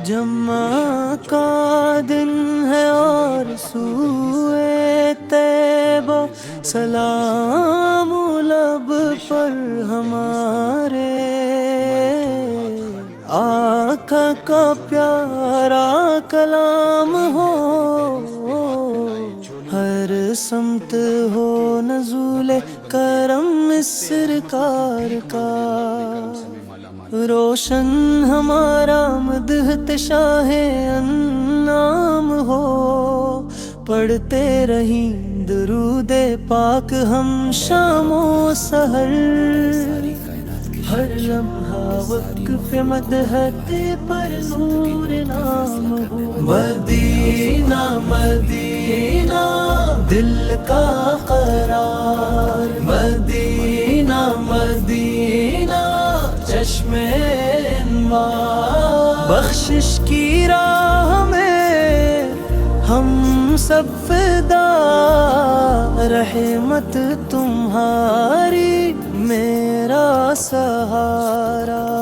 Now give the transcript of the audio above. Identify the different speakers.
Speaker 1: جمعہ کا دن ہے اور سوئے طیبہ سلام لب پر ہمارے، آقا کا پیارا کلام ہو، ہر سمت ہو نزول کرم اس سرکار کا، روشن ہمارا مدحت شاہ انعام ہو، پڑھتے رہیں درود پاک ہم شام و سحر، ہر لمحہ وقف مدحت پر نور نام ہو، مدینہ مدینہ دل کا قرار، مدینہ مدینہ چشم انوار، بخشش کی راہ میں ہم سب فدا، رحمت تمہاری میرا سہارا۔